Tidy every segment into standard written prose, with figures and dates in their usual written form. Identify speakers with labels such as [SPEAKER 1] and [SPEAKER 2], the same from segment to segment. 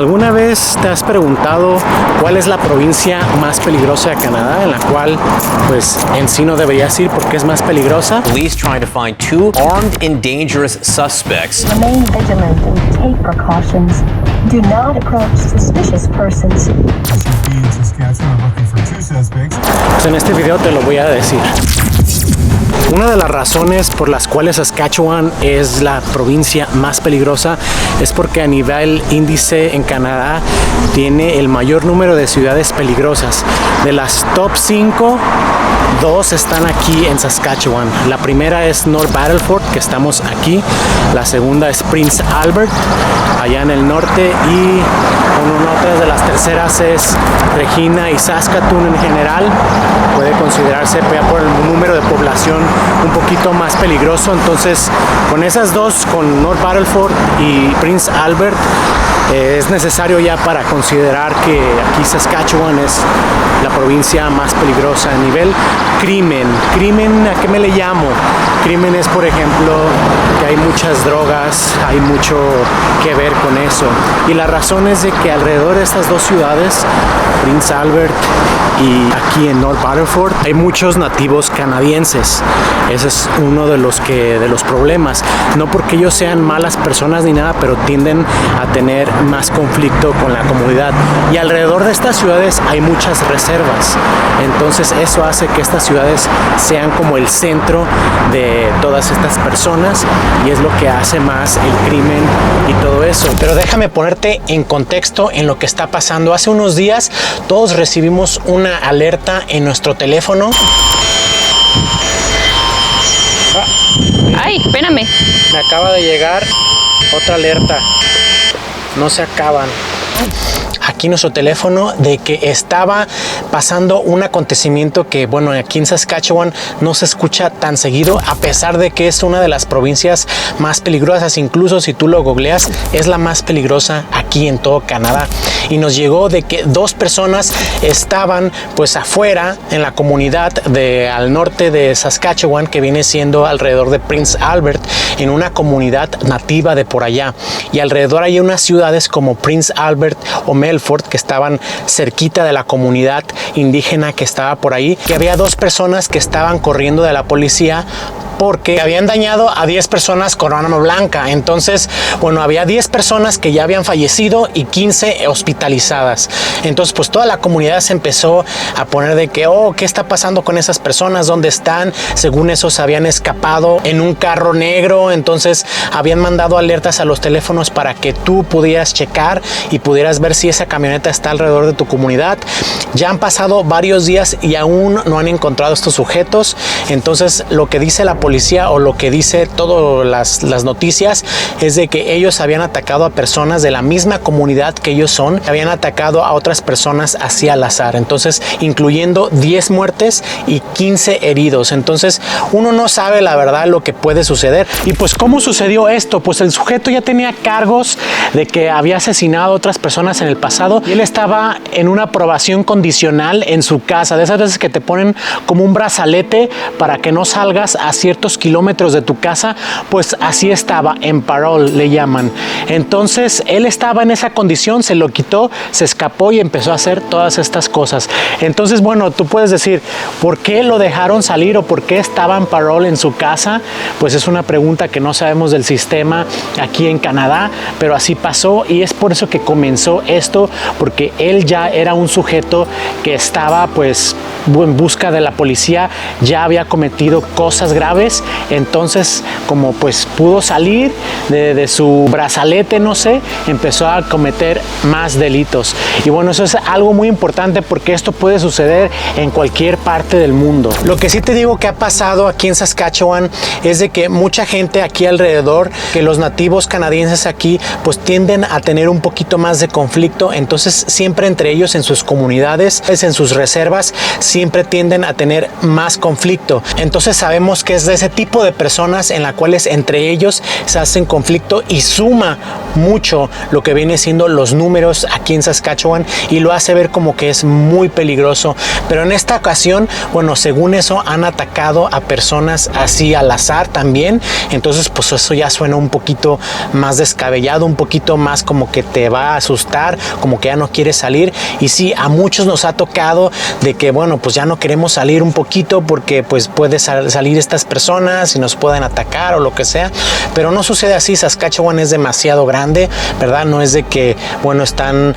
[SPEAKER 1] ¿Alguna vez te has preguntado cuál es la provincia más peligrosa de Canadá, en la cual pues en sí no deberías ir porque es más peligrosa?
[SPEAKER 2] Police trying to find two armed and dangerous suspects.
[SPEAKER 3] Remain vigilant and take precautions. Do not approach suspicious persons.
[SPEAKER 4] in Saskatchewan looking for two suspects.
[SPEAKER 1] Pues en este video te lo voy a decir. Una de las razones por las cuales Saskatchewan es la provincia más peligrosa es porque a nivel índice en Canadá tiene el mayor número de ciudades peligrosas. De las top 5, 2 están aquí en Saskatchewan. La primera es North Battleford, que estamos aquí. La segunda es Prince Albert, allá en el norte. Y otra de las terceras es Regina y Saskatoon en general. Puede considerarse ya por el número de población un poquito más peligroso. Entonces, con esas dos, con North Battleford y Prince Albert, es necesario ya para considerar que aquí Saskatchewan es la provincia más peligrosa a nivel crimen. ¿Crimen a qué me le llamo? Crimen es, por ejemplo, que hay muchas drogas, hay mucho que ver con eso. Y la razón es de que alrededor de estas dos ciudades, Prince Albert y aquí en North Battleford, hay muchos nativos canadienses. Ese es uno de los problemas. No porque ellos sean malas personas ni nada, pero tienden a tener más conflicto con la comunidad. Y alrededor de estas ciudades hay muchas reservas. Entonces eso hace que estas ciudades sean como el centro de todas estas personas y es lo que hace más el crimen y todo eso. Pero déjame ponerte en contexto en lo que está pasando. Hace unos días todos recibimos una alerta en nuestro teléfono.
[SPEAKER 5] Ay, espérame.
[SPEAKER 1] Me acaba de llegar otra alerta. No se acaban. Aquí nuestro teléfono de que estaba pasando un acontecimiento que, bueno, aquí en Saskatchewan no se escucha tan seguido, a pesar de que es una de las provincias más peligrosas. Incluso si tú lo googleas, es la más peligrosa aquí en todo Canadá. Y nos llegó de que 2 personas estaban pues afuera en la comunidad al norte de Saskatchewan, que viene siendo alrededor de Prince Albert, en una comunidad nativa de por allá. Y alrededor hay unas ciudades como Prince Albert o Melfort, que estaban cerquita de la comunidad indígena que estaba por ahí, que había 2 personas que estaban corriendo de la policía porque habían dañado a 10 personas con arma blanca. Entonces, bueno, había 10 personas que ya habían fallecido y 15 hospitalizadas. Entonces, pues toda la comunidad se empezó a poner de que, oh, ¿qué está pasando con esas personas? ¿Dónde están? Según esos habían escapado en un carro negro. Entonces, habían mandado alertas a los teléfonos para que tú pudieras checar y pudieras ver si esa camioneta está alrededor de tu comunidad. Ya han pasado varios días y aún no han encontrado estos sujetos. Entonces, lo que dice la policía o lo que dice todas las noticias es de que ellos habían atacado a personas de la misma comunidad que ellos son, habían atacado a otras personas así al azar. Entonces, incluyendo 10 muertes y 15 heridos. Entonces, uno no sabe la verdad lo que puede suceder. Y pues, ¿cómo sucedió esto? Pues el sujeto ya tenía cargos de que había asesinado a otras personas en el pasado y él estaba en una probación condicional en su casa, de esas veces que te ponen como un brazalete para que no salgas a ciertos kilómetros de tu casa. Pues así estaba, en parole le llaman. Entonces él estaba en esa condición, se lo quitó, se escapó y empezó a hacer todas estas cosas. Entonces, bueno, tú puedes decir, ¿por qué lo dejaron salir o por qué estaba en parole en su casa? Pues es una pregunta que no sabemos del sistema aquí en Canadá, pero así pasó y es por eso que comenzó esto, porque él ya era un sujeto que estaba pues en busca de la policía, ya había cometido cosas graves. Entonces, como pues pudo salir de su brazalete, no sé, empezó a cometer más delitos. Y bueno, eso es algo muy importante porque esto puede suceder en cualquier parte del mundo. Lo que sí te digo que ha pasado aquí en Saskatchewan es de que mucha gente aquí alrededor, que los nativos canadienses aquí pues tienden a tener un poquito más de conflicto. Entonces siempre entre ellos en sus comunidades, en sus reservas, siempre tienden a tener más conflicto. Entonces sabemos que es de ese tipo de personas en las cuales entre ellos se hacen conflicto y suma mucho lo que viene siendo los números aquí en Saskatchewan y lo hace ver como que es muy peligroso. Pero en esta ocasión, bueno, según eso han atacado a personas así al azar también. Entonces pues eso ya suena un poquito más descabellado, un poquito más como que te va a asustar, como que ya no quieres salir. Y sí, a muchos nos ha tocado de que bueno, pues ya no queremos salir un poquito porque pues puede salir estas personas y nos pueden atacar o lo que sea, pero no sucede así. Saskatchewan es demasiado grande, ¿verdad? No es de que bueno, están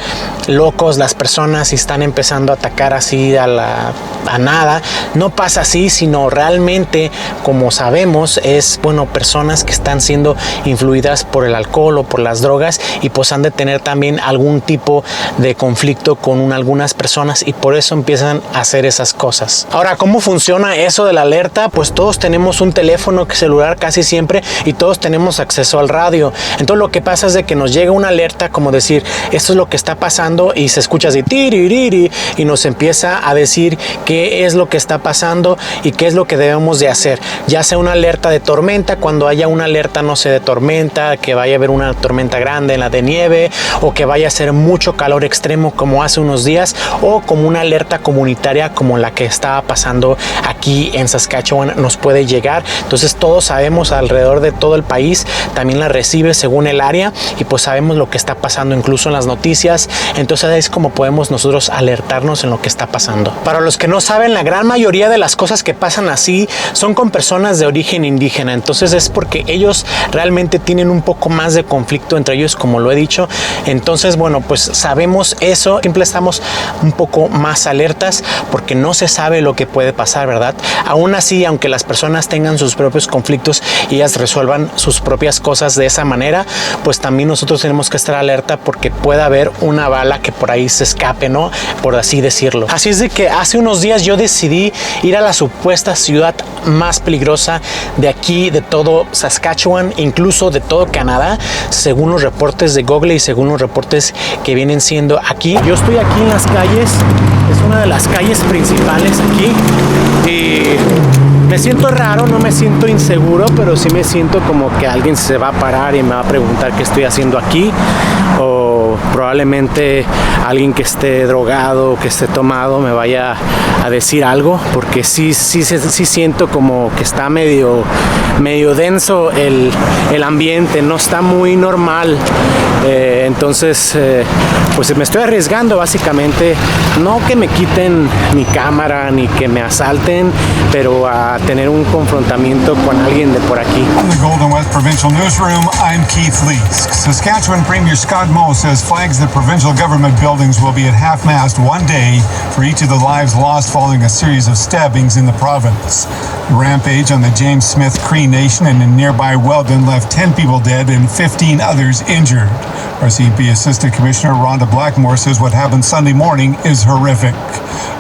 [SPEAKER 1] locos las personas y están empezando a atacar así a nada. No pasa así, sino realmente, como sabemos, es bueno, personas que están siendo influidas por el alcohol o por las drogas y pues han de tener también algún tipo de conflicto con algunas personas y por eso empiezan a hacer esas cosas. Ahora, ¿cómo funciona eso de la alerta? Pues todos tenemos un teléfono celular casi siempre y todos tenemos acceso al radio. Entonces lo que pasa es de que nos llega una alerta como decir, esto es lo que está pasando y se escucha así tiririri y nos empieza a decir qué es lo que está pasando y qué es lo que debemos de hacer. Ya sea una alerta de tormenta, cuando haya una alerta, no sé, de tormenta, que vaya a haber una tormenta grande en la de nieve o que vaya a ser mucho calor extremo como hace unos días, o como una alerta comunitaria como la que estaba pasando aquí en Saskatchewan nos puede llegar. Entonces todos sabemos alrededor de todo el país, también la recibe según el área y pues sabemos lo que está pasando incluso en las noticias. Entonces es como podemos nosotros alertarnos en lo que está pasando. Para los que no saben, la gran mayoría de las cosas que pasan así son con personas de origen indígena. Entonces es porque ellos realmente tienen un poco más de conflicto entre ellos, como lo he dicho. Entonces bueno, pues sabemos eso, siempre estamos un poco más alertas porque no se sabe lo que puede pasar, ¿verdad? Aún así, aunque las personas tengan sus propios conflictos y ellas resuelvan sus propias cosas de esa manera, pues también nosotros tenemos que estar alerta porque puede haber una bala que por ahí se escape, ¿no? Por así decirlo. Así es de que hace unos días yo decidí ir a la supuesta ciudad más peligrosa de aquí, de todo Saskatchewan, incluso de todo Canadá, según los reportes de Google y según los reportes que vienen siendo aquí. Yo estoy aquí en las calles, es una de las calles principales aquí y me siento raro, no me siento inseguro, pero sí me siento como que alguien se va a parar y me va a preguntar qué estoy haciendo aquí, o probablemente alguien que esté drogado o que esté tomado me vaya a decir algo, porque sí siento como que está medio denso el ambiente, no está muy normal. Entonces pues me estoy arriesgando básicamente, no que me quiten mi cámara ni que me asalten, pero a tener un confrontamiento con alguien de por aquí.
[SPEAKER 4] In the Golden West Provincial Newsroom, I'm Keith Leask. Saskatchewan Premier Scott Moe says flags at provincial government buildings will be at half-mast one day for each of the lives lost following a series of stabbings in the province. The rampage on the James Smith Cree Nation and in nearby Weldon left 10 people dead and 15 others injured. RCMP Assistant Commissioner Rhonda Blackmore says what happened Sunday morning is horrific.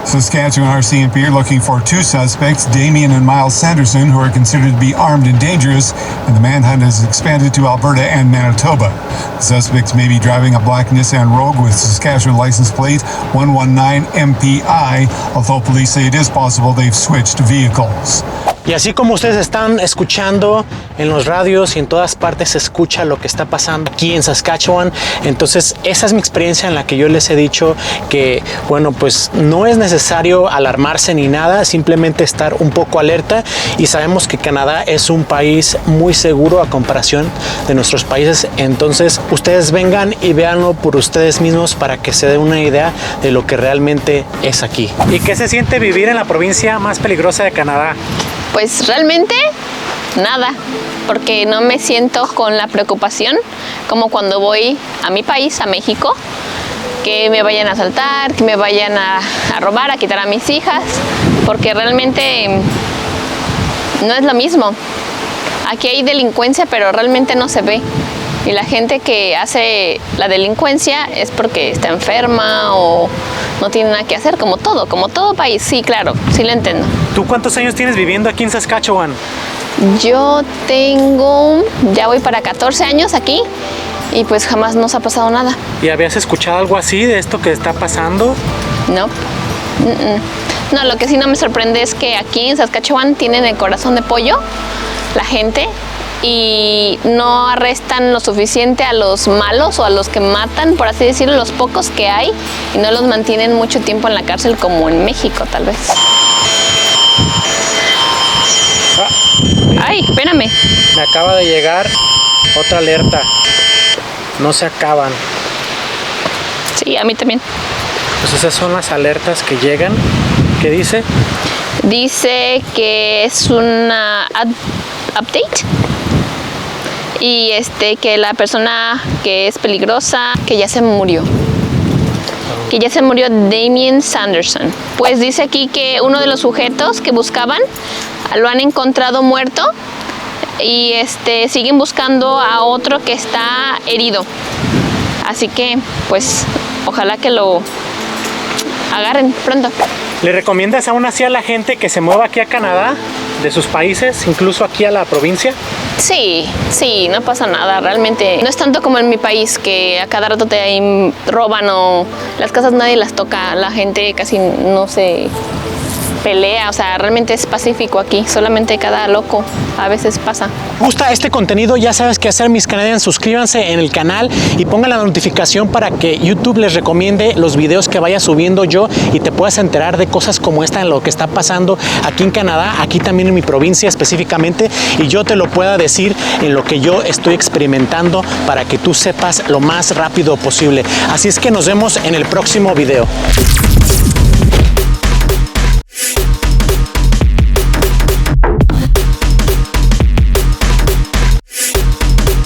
[SPEAKER 4] Saskatchewan RCMP are looking for two suspects, Damien and Miles Sanderson, who are considered to be armed and dangerous, and the manhunt has expanded to Alberta and Manitoba. The suspects may be driving a black Nissan Rogue with Saskatchewan license plate 119 MPI, although police say it is possible they've switched vehicles.
[SPEAKER 1] Y así como ustedes están escuchando en los radios y en todas partes se escucha lo que está pasando aquí en Saskatchewan, entonces esa es mi experiencia en la que yo les he dicho que, bueno, pues no es necesario alarmarse ni nada, simplemente estar un poco alerta, y sabemos que Canadá es un país muy seguro a comparación de nuestros países. Entonces ustedes vengan y véanlo por ustedes mismos para que se den una idea de lo que realmente es aquí. ¿Y qué se siente vivir en la provincia más peligrosa de Canadá?
[SPEAKER 5] Pues realmente nada, porque no me siento con la preocupación como cuando voy a mi país, a México, que me vayan a asaltar, que me vayan a robar, a quitar a mis hijas, porque realmente no es lo mismo. Aquí hay delincuencia, pero realmente no se ve. Y la gente que hace la delincuencia es porque está enferma o no tiene nada que hacer, como todo país. Sí, claro, sí lo entiendo.
[SPEAKER 1] ¿Tú cuántos años tienes viviendo aquí en Saskatchewan?
[SPEAKER 5] Yo ya voy para 14 años aquí y pues jamás nos ha pasado nada.
[SPEAKER 1] ¿Y habías escuchado algo así de esto que está pasando?
[SPEAKER 5] No. No, lo que sí no me sorprende es que aquí en Saskatchewan tienen el corazón de pollo, la gente, y no arrestan lo suficiente a los malos o a los que matan, por así decirlo, los pocos que hay, y no los mantienen mucho tiempo en la cárcel como en México, tal vez. Ay, espérame.
[SPEAKER 1] Me acaba de llegar otra alerta. No se acaban.
[SPEAKER 5] Sí, a mí también.
[SPEAKER 1] Pues esas son las alertas que llegan. ¿Qué dice?
[SPEAKER 5] Dice que es una update y que la persona que es peligrosa, que ya se murió. Que ya se murió Damien Sanderson. Pues dice aquí que uno de los sujetos que buscaban lo han encontrado muerto y siguen buscando a otro que está herido. Así que, pues, ojalá que lo agarren pronto.
[SPEAKER 1] ¿Le recomiendas aún así a la gente que se mueva aquí a Canadá, de sus países, incluso aquí a la provincia?
[SPEAKER 5] Sí, no pasa nada, realmente. No es tanto como en mi país, que a cada rato te roban o las casas nadie las toca, la gente casi no se pelea, o sea, realmente es pacífico aquí, solamente cada loco a veces pasa.
[SPEAKER 1] ¿Gusta este contenido? Ya sabes qué hacer, mis Canadians. Suscríbanse en el canal y pongan la notificación para que YouTube les recomiende los videos que vaya subiendo yo y te puedas enterar de cosas como esta, en lo que está pasando aquí en Canadá, aquí también en mi provincia específicamente, y yo te lo pueda decir en lo que yo estoy experimentando para que tú sepas lo más rápido posible. Así es que nos vemos en el próximo video.